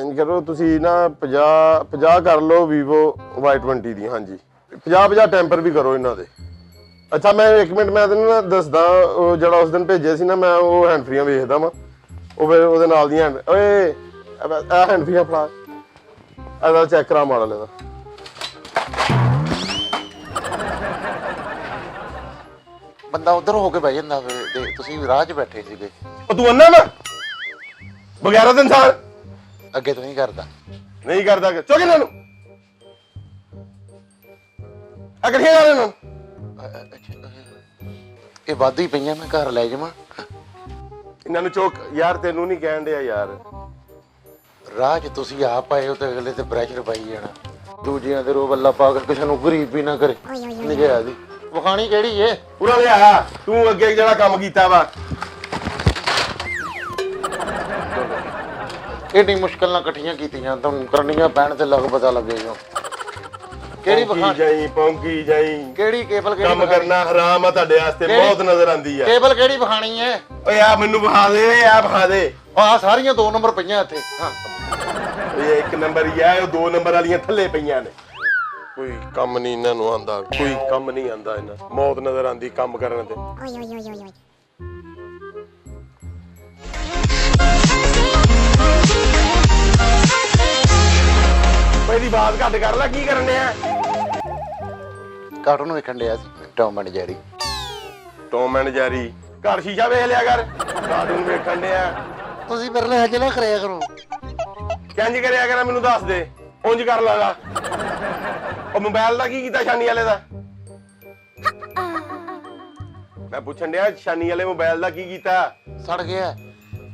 ਇੰਜ ਕਰੋ ਤੁਸੀਂ ਨਾ 50 ਕਰ ਲਓ Vivo Y20 ਦੀ। ਹਾਂਜੀ 50 ਟੈਂਪਰ ਵੀ ਕਰੋ ਇਹਨਾਂ ਦੇ। ਅੱਛਾ ਮੈਂ 1 ਮਿੰਟ ਮੈਂ ਤੈਨੂੰ ਨਾ ਦੱਸਦਾ, ਉਹ ਜਿਹੜਾ ਉਸ ਦਿਨ ਭੇਜਿਆ ਸੀ ਨਾ ਮੈਂ, ਉਹ ਹੈਂਡ ਫਰੀਆਂ ਵੇਖਦਾ ਵਾਂ, ਉਹ ਫਿਰ ਉਹਦੇ ਨਾਲ ਦੀਆਂ ਓਏ ਆ ਹੈਂਡ ਫਰੀਆਂ ਫੜਾ, ਇਹਦਾ ਚੈੱਕ ਕਰਾ ਮਾਡਲ ਇਹਦਾ। ਬੰਦਾ ਉਧਰ ਹੋ ਕੇ ਬਹਿ ਜਾਂਦਾ ਤੇ ਤੁਸੀਂ ਰਾਹ 'ਚ ਬੈਠੇ ਸੀਗੇ। ਉਹ ਤੂੰ ਅੰਨਾ ਨਾ ਬਗੈਰਾ ਦੇ ਇਨਸਾਨ ਅੱਗੇ ਤੋਂ ਨਹੀਂ ਕਰਦਾ ਚੁੱਕ ਇਹਨਾਂ ਨੂੰ, ਆ ਕਿੱਥੇ ਜਾ ਰਹੇ ਨੂੰ? ਇਹ ਵਾਧੂ ਹੀ ਪਈਆਂ, ਮੈਂ ਘਰ ਲੈ ਜਾਵਾਂ। ਇਹਨਾਂ ਨੂੰ ਚੁੱਕ ਯਾਰ, ਤੈਨੂੰ ਨਹੀਂ ਕਹਿਣ ਡਿਆ ਯਾਰ। ਰਾਹ 'ਚ ਤੁਸੀਂ ਆਪ ਆਏ ਹੋ ਤੇ ਅਗਲੇ ਤੇ ਪ੍ਰੈਸ਼ਰ ਪਾਈ ਜਾਣਾ, ਦੂਜਿਆਂ ਦੇ ਰੋ ਵੱਲਾ ਪਾ ਕੇ ਕਿਸੇ ਨੂੰ ਗਰੀਬ ਵੀ ਨਾ ਕਰੇ। ਨਿਗਿਆ ਦੀ ਵਿਖਾਣੀ ਕਿਹੜੀ ਏ? ਪੂਰਾ ਲਿਆ ਤੂੰ ਅੱਗੇ ਜਿਹੜਾ ਕੰਮ ਕੀਤਾ ਵਾ। ਏਡੀ ਮੁਸ਼ਕਲ ਨਾਲ ਇਕੱਠੀਆਂ ਕੀਤੀਆਂ ਤੁਹਾਨੂੰ ਕਰਨੀਆਂ ਪੈਣ ਤੇ ਲੱਗ ਪਤਾ ਲੱਗੇਗਾ। ਕਿਹੜੀ ਵਿਖਾਣੀ ਪੌਂਕੀ ਜਾਈ ਕਿਹੜੀ ਕੇਬਲ ਕੰਮ ਕਰਨਾ ਹਰਾਮ ਆ ਤੁਹਾਡੇ ਵਾਸਤੇ, ਬਹੁਤ ਨਜ਼ਰ ਆਂਦੀ ਆ। ਕੇਬਲ ਕਿਹੜੀ ਵਿਖਾਣੀ ਏ? ਓਏ ਆ ਮੈਨੂੰ ਵਿਖਾ ਦੇ, ਆ ਵਿਖਾ ਦੇ। ਆਹ ਸਾਰੀਆਂ 2 ਨੰਬਰ ਪਈਆਂ ਇੱਥੇ। ਹਾਂ ਇਹ 1 ਨੰਬਰ ਹੀ ਆ, ਉਹ 2 ਨੰਬਰ ਵਾਲੀਆਂ ਥੱਲੇ ਪਈਆਂ ਨੇ। ਕੋਈ ਕੰਮ ਨਹੀਂ ਇਹਨਾਂ ਨੂੰ ਆਂਦਾ, ਕੋਈ ਕੰਮ ਨਹੀਂ ਆਂਦਾ ਇਹਨਾਂ। ਮੌਤ ਨਜ਼ਰ ਆਂਦੀ ਕੰਮ ਕਰਨ ਤੇ। ਪਹਿਲੀ ਬਾਤ ਘੱਟ ਕਰ ਲੈ, ਕੀ ਕਰਨੇ ਆ? ਕਾਰਟੂਨ ਵੇਖਣ ਡਿਆ ਸੀ, Tom and Jerry. Tom and Jerry? ਘਰ ਸ਼ੀਸ਼ਾ ਵੇਖ ਲਿਆ ਕਰ, ਕਾਰਟੂਨ ਵੇਖਣ ਡਿਆ। ਤੁਸੀਂ ਮੇਰੇ ਨਾਲ ਹਜੇ ਨਾ ਕਰਿਆ ਕਰੋ। ਕਿੰਜ ਕਰਿਆ ਕਰਾਂ ਮੈਨੂੰ ਦੱਸ ਦੇ, ਉਂਝ ਕਰ ਲਾਂਗਾ। ਉਹ ਮੋਬਾਈਲ ਦਾ ਕੀ ਕੀਤਾ ਸ਼ਾਨੀ ਵਾਲੇ ਦਾ? ਮੈਂ ਪੁੱਛਣ ਡਿਆ ਸ਼ਾਨੀ ਵਾਲੇ ਮੋਬਾਈਲ ਦਾ ਕੀ ਕੀਤਾ? ਸੜ ਗਿਆ।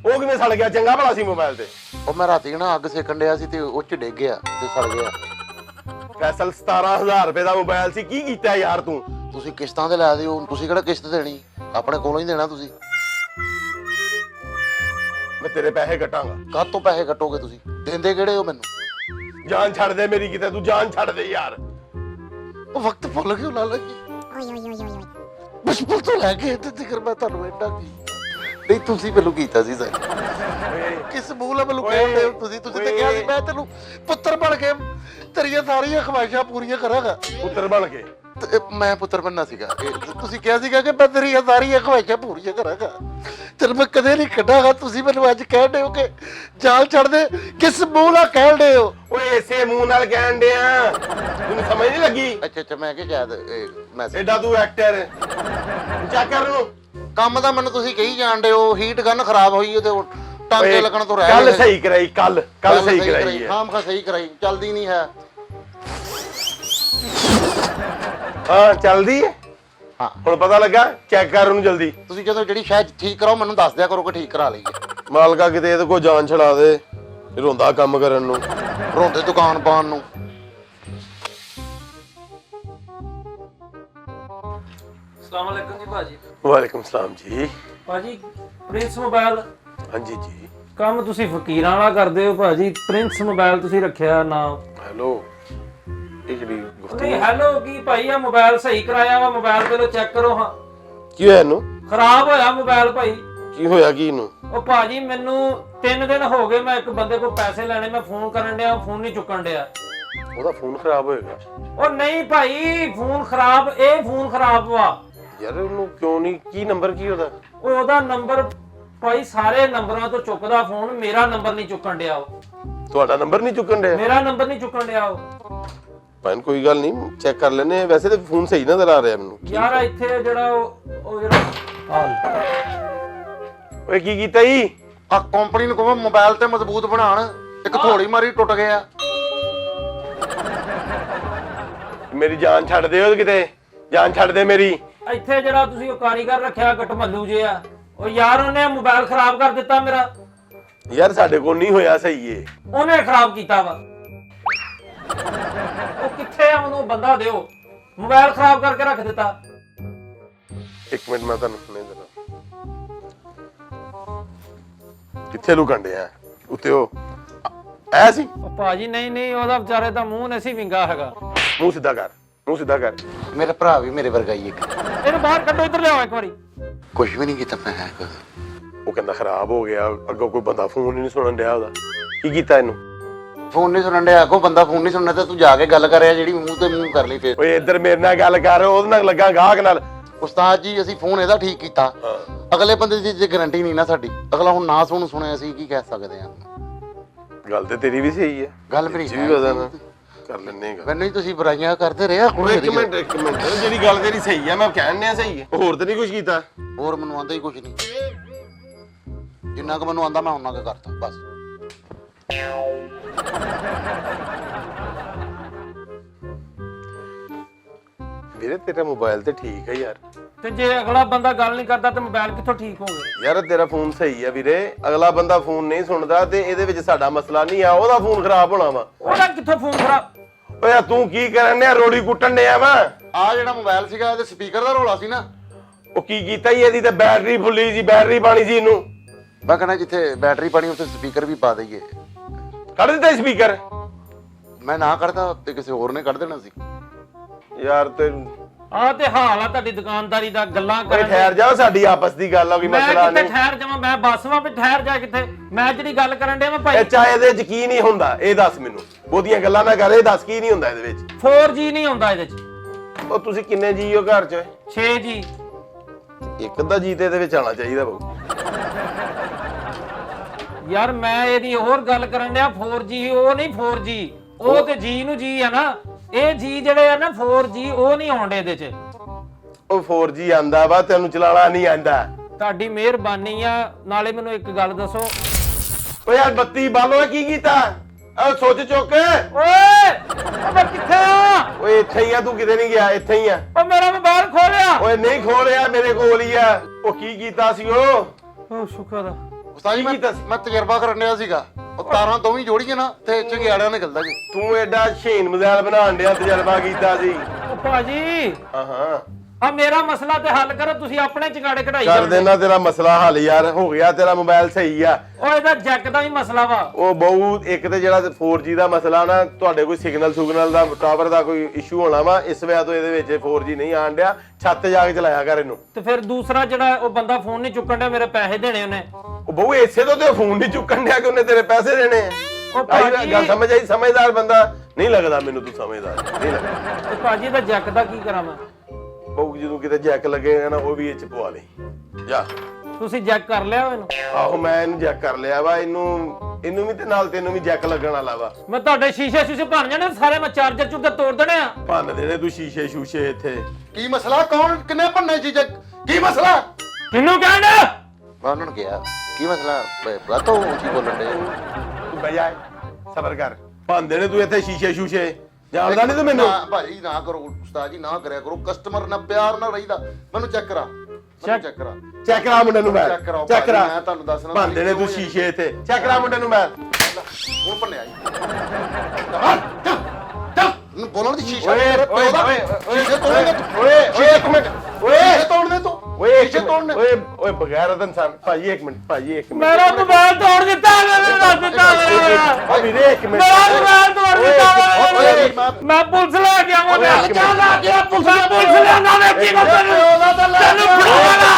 ਉਹ ਕਿਵੇਂ ਸੜ ਗਿਆ? ਚੰਗਾ ਭਲਾ ਸੀ ਮੋਬਾਈਲ ਤੇ। ਉਹ ਮੈਂ ਰਾਤੀ ਨਾ ਅੱਗ ਸੇਕਣ ਡਿਆ ਸੀ ਤੇ ਉਹ 'ਚ ਡਿੱਗ ਗਿਆ ਤੇ ਸੜ ਗਿਆ। ਫੈਸਲ 17,000 ਰੁਪਏ ਦਾ ਮੋਬਾਈਲ ਸੀ, ਕੀ ਕੀਤਾ ਯਾਰ ਤੂੰ? ਤੁਸੀਂ ਕਿਸ਼ਤਾਂ ਤੇ ਲੈ ਦਿਓ, ਤੁਸੀਂ ਕਿਹੜਾ ਕਿਸ਼ਤ ਦੇਣੀ? ਆਪਣੇ ਕੋਲੋਂ ਹੀ ਦੇਣਾ ਤੁਸੀਂ। ਮੈਂ ਤੇਰੇ ਪੈਸੇ ਕੱਟਾਂਗਾ। ਕਾਹ ਤੋਂ ਪੈਸੇ ਕੱਟੋਗੇ ਤੁਸੀਂ? ਦਿੰਦੇ ਕਿਹੜੇ ਹੋ ਮੈਨੂੰ? ਜਾਨ ਛੱਡ ਦੇ ਮੇਰੀ, ਕਿਤੇ ਤੂੰ ਜਾਨ ਛੱਡ ਦੇ ਯਾਰ। ਉਹ ਵਕਤ ਭੁੱਲ ਗਏ ਲਾਲਾ ਜੀ। ਬਚਪਨ ਤੋਂ ਲੈ ਕੇ ਇੱਥੇ ਤੱਕ ਮੈਂ ਤੁਹਾਨੂੰ ਐਡਾ ਕੀ ਨਹੀਂ ਤੁਸੀਂ ਮੈਨੂੰ ਕੀਤਾ ਸੀ ਸਰ। ਕਿਸ ਮੂੰਹ ਨਾਲ ਮੈਨੂੰ ਕਹਿੰਦੇ ਹੋ ਤੁਸੀਂ ਤੇ ਕਿਹਾ ਸੀ ਮੈਂ ਤੈਨੂੰ ਪੁੱਤਰ ਬਣ ਕੇ ਤੇਰੀਆਂ ਸਾਰੀਆਂ ਖਵਾਇਸ਼ਾਂ ਪੂਰੀਆਂ ਕਰਾਂਗਾ। ਪੁੱਤਰ ਬਣ ਕੇ? ਮੈਂ ਪੁੱਤਰ ਬਣਨਾ ਸੀਗਾ। ਤੁਸੀਂ ਕਿਹਾ ਸੀਗਾ ਕਿ ਮੈਂ ਤੇਰੀਆਂ ਸਾਰੀਆਂ ਖਵਾਇਸ਼ਾਂ ਪੂਰੀਆਂ ਕਰਾਂਗਾ। ਤੈਨੂੰ ਮੈਂ ਕਦੇ ਨਹੀਂ ਕੱਢਾਂਗਾ। ਤੁਸੀਂ ਮੈਨੂੰ ਅੱਜ ਕਹਿ ਹੋ ਕਿ ਜਾਲ ਛੱਡ ਦੇ, ਕਿਸ ਮੂੰਹ ਨਾਲ ਕਹਿ ਹੋ? ਓਏ ਇਸੇ ਮੂੰਹ ਨਾਲ ਕਹਿਣ ਡਿਆ, ਤੈਨੂੰ ਸਮਝ ਨਹੀਂ ਲੱਗੀ? ਅੱਛਾ ਮੈਂ ਕਿ ਸ਼ਾਇਦ ਮੈਸੇਜ ਐਡਾ ਤੂੰ ਐਕਟਰ ਚੈੱਕ ਕਰ ਨੂੰ। ਕੰਮ ਦਾ ਮੈਨੂੰ ਤੁਸੀਂ ਕਹੀ ਜਾਣਦੇ ਹੋ। ਹੀਟ ਗਨ ਖਰਾਬ ਹੋਈ ਉਹਦੇ ਟਾਂਕੇ ਲੱਗਣ ਤੋਂ ਰਹਿ ਕੱਲ ਸਹੀ ਕਰਾਈ, ਕੱਲ ਸਹੀ ਕਰਾਈ। ਖਾਮ ਸਹੀ ਕਰਾਈ, ਚੱਲਦੀ ਨਹੀਂ ਹੈ। ਹਾਂ ਚੱਲਦੀ ਹੈ। ਹਾਂ ਹੁਣ ਪਤਾ ਲੱਗਾ, ਚੈੱਕ ਕਰ ਉਹਨੂੰ ਜਲਦੀ। ਤੁਸੀਂ ਜਦੋਂ ਜਿਹੜੀ ਸ਼ਾਇਦ ਠੀਕ ਕਰਾਓ ਮੈਨੂੰ ਦੱਸ ਦਿਆ ਕਰੋ ਕਿ ਠੀਕ ਕਰਾ ਲਈਏ। ਮਾਲਕਾ ਕਿਤੇ ਇਹਦੇ ਕੋਲ ਜਾਨ ਛੜਾ ਦੇ, ਰੋਂਦਾ ਕੰਮ ਕਰਨ ਨੂੰ, ਰੋਂਦੇ ਦੁਕਾਨ ਪਾਉਣ ਨੂੰ। अस्सलाम वालेकुम जी भाजी। ਵਾਲੇਕੁਮ ਸਲਾਮ ਜੀ। ਭਾਜੀ ਪ੍ਰਿੰਸ ਮੋਬਾਈਲ ਹਾਂਜੀ ਜੀ। ਕੰਮ ਤੁਸੀਂ ਫਕੀਰਾਂ ਵਾਲਾ ਕਰਦੇ ਹੋ ਭਾਜੀ। ਪ੍ਰਿੰਸ ਮੋਬਾਈਲ ਤੁਸੀਂ ਰੱਖਿਆ ਨਾਮ। ਹੈਲੋ, ਇਹ ਜਿਹੜੀ ਨਹੀਂ ਹੈਲੋ ਕੀ ਭਾਈ, ਆ ਮੋਬਾਈਲ ਸਹੀ ਕਰਾਇਆ ਵਾ। ਮੋਬਾਈਲ ਪਹਿਲਾਂ ਚੈੱਕ ਕਰੋ। ਹਾਂ ਕੀ ਹੋਇਆ ਇਹਨੂੰ? ਖਰਾਬ ਹੋਇਆ ਮੋਬਾਈਲ ਭਾਈ। ਕੀ ਹੋਇਆ ਕੀ ਇਹਨੂੰ? ਉਹ ਭਾਜੀ ਮੈਨੂੰ 3 ਦਿਨ ਹੋ ਗਏ, ਮੈਂ ਇੱਕ ਬੰਦੇ ਕੋਲ ਪੈਸੇ ਲੈਣੇ, ਮੈਂ ਫੋਨ ਕਰਨ ਡਿਆ, ਫੋਨ ਨਹੀਂ ਚੁੱਕਣ ਡਿਆ। ਉਹਦਾ ਫੋਨ ਖਰਾਬ ਹੋਏਗਾ? ਉਹ ਨਹੀਂ ਭਾਈ, ਫੋਨ ਖਰਾਬ, ਇਹ ਫੋਨ ਖਰਾਬ ਵਾ ਯਾਰ। ਉਹਨੂੰ ਕਿਉਂ ਨਹੀਂ? ਕੀ ਨੰਬਰ ਕੀ ਉਹਦਾ? ਉਹਦਾ ਨੰਬਰ ਭਾਈ ਸਾਰੇ ਨੰਬਰਾਂ ਤੋਂ ਚੁੱਕਦਾ ਫੋਨ, ਮੇਰਾ ਨੰਬਰ ਨਹੀਂ ਚੁੱਕਣ ਡਿਆ। ਉਹ ਤੁਹਾਡਾ ਨੰਬਰ ਨਹੀਂ ਚੁੱਕਣ ਡਿਆ? ਮੇਰਾ ਨੰਬਰ ਨਹੀਂ ਚੁੱਕਣ ਡਿਆ ਉਹ। ਭਾਈ ਕੋਈ ਗੱਲ ਨਹੀਂ, ਚੈੱਕ ਕਰ ਲੈਨੇ। ਵੈਸੇ ਤਾਂ ਫੋਨ ਸਹੀ ਨਜ਼ਰ ਆ ਰਿਹਾ ਮੈਨੂੰ ਯਾਰ। ਇੱਥੇ ਜਿਹੜਾ ਉਹ ਜਿਹੜਾ ਓਏ ਕੀ ਕੀਤਾ ਜੀ? ਆ ਕੰਪਨੀ ਨੂੰ ਕਹੋ ਮੋਬਾਈਲ ਤੇ ਮਜ਼ਬੂਤ ਬਣਾਉਣ। ਇੱਕ ਥੋੜੀ ਮਾਰੀ ਟੁੱਟ ਗਿਆ। ਮੇਰੀ ਜਾਨ ਛੱਡ ਦਿਓ ਕਿਤੇ, ਜਾਨ ਛੱਡ ਦੇ ਮੇਰੀ। ਇੱਥੇ ਜਿਹੜਾ ਤੁਸੀਂ ਉਹ ਕਾਰੀਗਰ ਰੱਖਿਆ ਗਟਮੱਲੂ ਜਿਹਾ, ਉਹ ਯਾਰ ਉਹਨੇ ਮੋਬਾਈਲ ਖਰਾਬ ਕਰ ਦਿੱਤਾ ਮੇਰਾ। ਯਾਰ ਸਾਡੇ ਕੋਲ ਨਹੀਂ ਹੋਇਆ ਸਹੀ ਏ, ਉਹਨੇ ਖਰਾਬ ਕੀਤਾ ਵਾ। ਉਹ ਕਿੱਥੇ ਆ? ਉਹਨੂੰ ਬੰਦਾ ਦਿਓ। ਮੋਬਾਈਲ ਖਰਾਬ ਕਰਕੇ ਰੱਖ ਦਿੱਤਾ। 1 ਮਿੰਟ ਮੈਂ ਤੁਹਾਨੂੰ ਸੁਣੇ ਜਰਾ। ਕਿੱਥੇ ਲੁਕਣ ਡਿਆ? ਉੱਤੇ ਉਹ ਐ ਸੀ? ਉਹ ਭਾਜੀ ਨਹੀਂ, ਉਹਦਾ ਵਿਚਾਰੇ ਦਾ ਮੂੰਹ ਨਹੀਂ ਸੀ ਵਿੰਗਾ ਹੈਗਾ। ਮੂੰਹ ਸਿੱਧਾ ਕਰ, ਮੂੰਹ ਸਿੱਧਾ ਕਰ। ਮੇਰਾ ਭਰਾ ਵੀ ਮੇਰੇ ਵਰਗਾ ਹੀ ਇੱਕ। ਇਹਨੂੰ ਬਾਹਰ ਕੱਢੋ, ਇੱਧਰ ਲਿਆਓ ਇੱਕ ਵਾਰੀ। ਕੁਝ ਵੀ ਨਹੀਂ ਕੀਤਾ ਮੈਂ। ਉਹ ਕਹਿੰਦਾ ਖਰਾਬ ਹੋ ਗਿਆ, ਅੱਗੋਂ ਕੋਈ ਬੰਦਾ ਫੋਨ ਹੀ ਨਹੀਂ ਸੁਣਨ ਡਿਆ ਉਹਦਾ। ਕੀ ਕੀਤਾ ਇਹਨੂੰ? ਫੋਨ ਨਹੀਂ ਸੁਣਨ ਡਿਆ, ਅੱਗੋਂ ਬੰਦਾ ਫੋਨ ਨਹੀਂ ਸੁਣਨਾ ਤੇ ਤੂੰ ਜਾ ਕੇ ਗੱਲ ਕਰਿਆ ਜਿਹੜੀ ਮੂੰਹ ਤੇ ਮੂੰਹ ਕਰ ਲਈ ਫੇਰ। ਓਏ ਇੱਧਰ ਮੇਰੇ ਨਾਲ ਗੱਲ ਕਰ, ਉਹਦੇ ਨਾਲ ਲੱਗਾ ਗਾਹਕ ਨਾਲ। ਉਸਤਾਦ ਜੀ ਅਸੀਂ ਫੋਨ ਇਹਦਾ ਠੀਕ ਕੀਤਾ, ਅਗਲੇ ਬੰਦੇ ਦੀ ਜੇ ਗਾਰੰਟੀ ਨਹੀਂ ਨਾ ਸਾਡੀ, ਅਗਲਾ ਹੁਣ ਨਾ ਸੁਣਿਆ ਅਸੀਂ ਕੀ ਕਹਿ ਸਕਦੇ ਆ। ਗੱਲ ਤੇ ਤੇਰੀ ਵੀ ਸਹੀ ਹੈ, ਗੱਲ ਮੇਰੀ ਵੀ ਪਤਾ ਨਾ ਕਰ ਲੈਣੇ ਗੱਲ। ਮੈਨੂੰ ਹੀ ਤੁਸੀਂ ਬੁਰਾਈਆਂ ਕਰਦੇ ਰਹੇ ਆ। ਇੱਕ ਮਿੰਟ ਜਿਹੜੀ ਗੱਲ ਤੇਰੀ ਸਹੀ ਹੈ, ਮੈਂ ਕਹਿਣ ਡਿਆ ਸਹੀ ਹੈ। ਹੋਰ ਤੇ ਨਹੀਂ ਕੁਝ ਕੀਤਾ? ਹੋਰ ਮੈਨੂੰ ਆਂਦਾ ਹੀ ਕੁਝ ਨਹੀਂ, ਜਿੰਨਾ ਕੁ ਮੈਨੂੰ ਆਂਦਾ ਮੈਂ ਉਹਨਾਂ ਕੁ ਕਰਤਾ ਬਸ। ਵੀਰੇ ਤੇਰਾ ਮੋਬਾਈਲ ਤੇ ਠੀਕ ਹੈ ਯਾਰ। ਤੇ ਜੇ ਅਗਲਾ ਬੰਦਾ ਗੱਲ ਨਹੀਂ ਕਰਦਾ ਤੇ ਮੋਬਾਈਲ ਕਿੱਥੋਂ ਠੀਕ ਹੋਵੇ? ਯਾਰ ਤੇਰਾ ਫੋਨ ਸਹੀ ਹੈ ਵੀਰੇ, ਅਗਲਾ ਬੰਦਾ ਫੋਨ ਨਹੀਂ ਸੁਣਦਾ ਤੇ ਇਹਦੇ ਵਿੱਚ ਸਾਡਾ ਮਸਲਾ ਨਹੀਂ ਆ, ਉਹਦਾ ਫੋਨ ਖਰਾਬ ਹੋਣਾ ਵਾ। ਉਹਦਾ ਕਿੱਥੋਂ ਫੋਨ ਖਰਾਬ? ਓਏ ਤੂੰ ਕੀ ਕਰਨ ਡਿਆ? ਰੋੜੀ ਕੁੱਟਣ ਡਿਆ ਵਾ? ਆ ਜਿਹੜਾ ਮੋਬਾਈਲ ਸੀਗਾ ਇਹਦੇ ਸਪੀਕਰ ਦਾ ਰੋਲਾ ਸੀ ਨਾ। ਉਹ ਕੀ ਕੀਤਾ ਹੀ, ਇਹਦੀ ਤੇ ਬੈਟਰੀ ਫੁੱਲੀ ਸੀ, ਬੈਟਰੀ ਪਾਣੀ ਸੀ ਇਹਨੂੰ। ਮੈਂ ਕਹਿੰਦਾ ਜਿੱਥੇ ਬੈਟਰੀ ਪਾਣੀ ਉੱਥੇ ਸਪੀਕਰ ਵੀ ਪਾ ਦਈਏ। ਕੱਢ ਦਿੱਤਾ ਸਪੀਕਰ? ਮੈਂ ਨਾ ਕੱਢਦਾ ਤੇ ਕਿਸੇ ਹੋਰ ਨੇ ਕੱਢ ਦੇਣਾ ਸੀ ਯਾਰ ਤੇ ਆਹ ਤੇ ਹਾਲ ਆ ਤੁਹਾਡੀ ਦੁਕਾਨਦਾਰੀ ਦਾ, ਗੱਲਾਂ ਓਏ ਕਰਨ ਠਹਿਰ ਜਾ, ਸਾਡੀ ਆਪਸ ਦੀ ਗੱਲ ਆ, ਕੋਈ ਮੈਂ ਮਸਲਾ ਕਿੱਥੇ ਨਹੀਂ। ਠਹਿਰ ਜਾਵਾਂ? ਮੈਂ ਬੱਸਵਾਂ ਵੀ ਠਹਿਰ ਜਾ ਕਿੱਥੇ? ਮੈਂ ਜਿਹੜੀ ਗੱਲ ਕਰਨ ਡਿਆ ਮੈਂ ਭਾਈ ਇਹ ਚਾਹੇ ਇਹਦੇ ਯਕੀਨ ਹੀ ਹੁੰਦਾ, ਇਹ ਦੱਸ ਮੈਨੂੰ। ਬਹੁਤੀਆਂ ਗੱਲਾਂ ਨਾ ਕਰ, ਇਹ ਦੱਸ ਕੀ ਨਹੀਂ ਹੁੰਦਾ ਇਹਦੇ ਵਿੱਚ। 4G ਨਹੀਂ ਆਉਂਦਾ ਇਹਦੇ ਚ। ਉਹ ਤੁਸੀਂ ਕਿੰਨੇ ਜੀ ਹੋ ਘਰ 'ਚ? 6G। ਇੱਕ ਅੱਧਾ ਜੀ ਤੇ ਇਹਦੇ ਵਿੱਚ ਆਣਾ ਚਾਹੀਦਾ ਬਾਊ। ਯਾਰ ਮੈਂ ਇਹਦੀ ਹੋਰ ਗੱਲ ਕਰਨ ਡਿਆ, 4G ਉਹ ਨਹੀਂ 4G, ਉਹ ਤੇ G ਨੂੰ G ਆ ਨਾ। ਇਹ G ਜਿਹੜੇ ਆ ਨਾ 4G ਉਹ ਨਹੀਂ ਆਉਂਦੇ ਇਹਦੇ ਚ। ਉਹ 4G ਆਂਦਾ ਵਾ, ਤੈਨੂੰ ਚਲਾਣਾ ਨਹੀਂ ਆਂਦਾ। ਤੁਹਾਡੀ ਮਿਹਰਬਾਨੀ ਆ। ਨਾਲੇ ਮੈਨੂੰ ਇੱਕ ਗੱਲ ਦੱਸੋ। ਓਏ ਯਾਰ ਬੱਤੀ ਬਾਲੋ, ਕੀ ਕੀਤਾ? ਆ ਸੋਚ ਚੁੱਕ। ਓਏ ਮੈਂ ਕਿੱਥੇ ਆ? ਓਏ ਇੱਥੇ ਹੀ ਆ, ਤੂੰ ਕਿਤੇ ਨਹੀਂ ਗਿਆ, ਇੱਥੇ ਹੀ ਆ। ਓ ਮੇਰਾ ਮੋਬਾਈਲ ਖੋਲਿਆ। ਓਏ ਨਹੀਂ ਖੋਲਿਆ, ਮੇਰੇ ਕੋਲ ਹੀ ਆ। ਉਹ ਕੀ ਕੀਤਾ ਸੀ ਉਹ? ਓ ਸ਼ੁਕਰ ਆ। ਉਸਤਾਦ ਜੀ ਮੈਂ ਤਜਰਬਾ ਕਰਨ ਡਿਆ ਸੀਗਾ, ਉਹ ਤਾਰਾਂ ਦੋਵੇਂ ਜੋੜੀਆਂ ਨਾ ਤੇ ਚੰਗਿਆੜਿਆਂ ਨਿਕਲਦਾ ਜੀ। ਤੂੰ ਐਡਾ ਸ਼ੇਨ ਮਜ਼ਾਲ ਬਣਾਉਣ ਡਿਆ, ਤਜਰਬਾ ਕੀਤਾ ਸੀ? ਓ ਭਾਜੀ ਹਾਂ ਆ ਮੇਰਾ ਮਸਲਾ ਤੇ ਹੱਲ ਕਰੋ, ਤੁਸੀਂ ਆਪਣੇ ਚੰਗਾੜੇ ਕਢਾਈ ਕਰ ਦੇਣਾ ਤੇਰਾ ਮਸਲਾ ਹੱਲ ਯਾਰ। ਹੋ ਗਿਆ ਤੇਰਾ ਮੋਬਾਈਲ ਸਹੀ ਆ। ਓ ਇਹਦਾ ਜੈਕ ਦਾ ਵੀ ਮਸਲਾ ਵਾ। ਉਹ ਬਹੁਤ ਇੱਕ ਤੇ ਜਿਹੜਾ 4G ਦਾ ਮਸਲਾ ਨਾ, ਤੁਹਾਡੇ ਕੋਈ ਸਿਗਨਲ ਦਾ ਟਾਵਰ ਦਾ ਕੋਈ ਇਸ਼ੂ ਹੋਣਾ ਵਾ, ਇਸ ਵਜ੍ਹਾ ਤੋਂ ਇਹਦੇ ਵਿੱਚ 4G ਨਹੀਂ ਆਣ ਡਿਆ। ਛੱਤ ਤੇ ਜਾ ਕੇ ਚਲਾਇਆ ਕਰ ਇਹਨੂੰ। ਤੇ ਫਿਰ ਦੂਸਰਾ ਜਿਹੜਾ ਉਹ ਬੰਦਾ ਫੋਨ ਨਹੀਂ ਚੁੱਕਣ ਡਿਆ, ਮੇਰੇ ਪੈਸੇ ਦੇਣੇ ਉਹਨੇ। ਉਹ ਬਹੁ ਇਸੇ ਤੋਂ ਤੇ ਫੋਨ ਨਹੀਂ ਚੁੱਕਣ ਡਿਆ ਕਿ ਉਹਨੇ ਤੇਰੇ ਪੈਸੇ ਦੇਣੇ ਆ। ਉਹ ਆਈ ਭਾਜੀ ਗੱਲ ਸਮਝ ਆਈ? ਸਮਝਦਾਰ ਬੰਦਾ ਨਹੀਂ ਲੱਗਦਾ ਮੈਨੂੰ, ਤੂੰ ਸਮਝਦਾਰ ਨਹੀਂ ਲੱਗਦਾ। ਤੇ ਭਾਜੀ ਇਹਦਾ ਜੈਕ ਦਾ ਕੀ ਕਰਾਂ ਮੈਂ? ਬਹੁ ਜਦੋਂ ਕਿਤੇ ਜੈਕ ਲੱਗੇਗਾ ਨਾ, ਉਹ ਵੀ ਇਹ ਚ ਪਵਾ ਲਈ ਜਾ। ਤੁਸੀਂ ਜੈਕ ਕਰ ਲਿਆ ਇਹਨੂੰ? ਆਹੋ ਮੈਂ ਇਹਨੂੰ ਜੈਕ ਕਰ ਲਿਆ ਵਾ। ਇਹਨੂੰ ਵੀ ਤੇ ਨਾਲ ਤੈਨੂੰ ਵੀ ਜੈਕ ਲੱਗਣ ਵਾਲਾ ਵਾ। ਮੈਂ ਤੁਹਾਡੇ ਸ਼ੀਸ਼ੇ ਭੰਨ ਜਾਣੇ ਸਾਰੇ, ਮੈਂ ਚਾਰਜਰ ਚੁੱਕ ਤੋੜ ਦੇਣੇ ਆ। ਭੰਨ ਦੇਣੇ ਤੂੰ ਸ਼ੀਸ਼ੇ ਸ਼ੂਸ਼ੇ ਇੱਥੇ। ਕੀ ਮਸਲਾ? ਕੌਣ ਕਿੰਨੇ ਭੰਨੇ ਚੀਜ਼ਾਂ? ਕੀ ਮਸਲਾ? ਕਿਹਨੂੰ ਕਹਿਣ? ਮੈਂ ਉਹਨਾਂ ਨੂੰ ਕਿਹਾ ਕੀ ਮਸਲਾ? ਬਾਤੋਂ ਉੱਚੀ ਬੋਲਣ ਦੇ। ਤੂੰ ਬਹਿ ਜਾ, ਸਬਰ ਕਰ। ਭੰਨ ਦੇਣੇ ਤੂੰ ਇੱਥੇ ਸ਼ੀਸ਼ੇ ਸ਼ੂਸ਼ੇ। ਜਾਣਦਾ ਨਹੀਂ ਤੂੰ ਮੈਨੂੰ? ਭਾਜੀ ਨਾ ਕਰੋ ਉਸਤਾਦ ਜੀ, ਨਾ ਕਰਿਆ ਕਰੋ। ਕਸਟਮਰ ਨਾਲ ਪਿਆਰ ਨਾਲ ਰਹੀਦਾ। ਮੈਨੂੰ ਚੈੱਕ ਕਰਾ, ਚੈੱਕ ਕਰਾ, ਚੈੱਕ ਕਰਾ ਮੁੰਡੇ ਨੂੰ। ਮੈਂ ਚੈੱਕ ਕਰਾਓ ਚੈੱਕ ਕਰਾ। ਮੈਂ ਤੁਹਾਨੂੰ ਦੱਸਣਾ। ਭੰਨ ਦੇਣੇ ਤੂੰ ਸ਼ੀਸ਼ੇ ਇੱਥੇ। ਚੈੱਕ ਕਰਾ ਮੁੰਡੇ ਨੂੰ। ਮੈਂ ਹੁਣ ਭੰਨਿਆ ਜੀ। ਬੋਲਣ ਦੀ ਸ਼ੀਸ਼ਾ ਓਏ ਸ਼ੀਸ਼ੇ ਤੋੜਨੇ ਤੂੰ। ਓਏ ਇੱਕ ਮਿੰਟ। ਸ਼ੀਸ਼ੇ ਤੋੜਨੇ ਤੂੰ। ਓਏ ਸ਼ੀਸ਼ੇ ਤੋੜਨੇ। ਓਏ ਬਗੈਰ ਇਨਸਾਨ। ਭਾਜੀ ਇੱਕ ਮਿੰਟ, ਭਾਜੀ ਇੱਕ ਮਿੰਟ। ਮੇਰਾ ਮੋਬਾਈਲ ਤੋੜ ਦਿੱਤਾ, ਮੈਨੂੰ ਦੱਸ ਦਿੱਤਾ ਓ ਵੀਰੇ ਇੱਕ ਮਿੰਟ। ਮੇਰਾ ਮੋਬਾਈਲ ਤੋੜ ਦਿੱਤਾ। ਮੈਂ ਪੁਲਿਸ ਲੈ ਕੇ ਆਵਾਂਗਾ। ਕਿਆ ਲਾ ਗਿਆ ਪੁਲਿਸ ਨੇ? ਪੁਲਿਸ ਲਿਆਂਦਾ ਮੈਂ ਕੀ ਕਰਾਂ ਤੈਨੂੰ ਫੜਾਵਾਂਗਾ।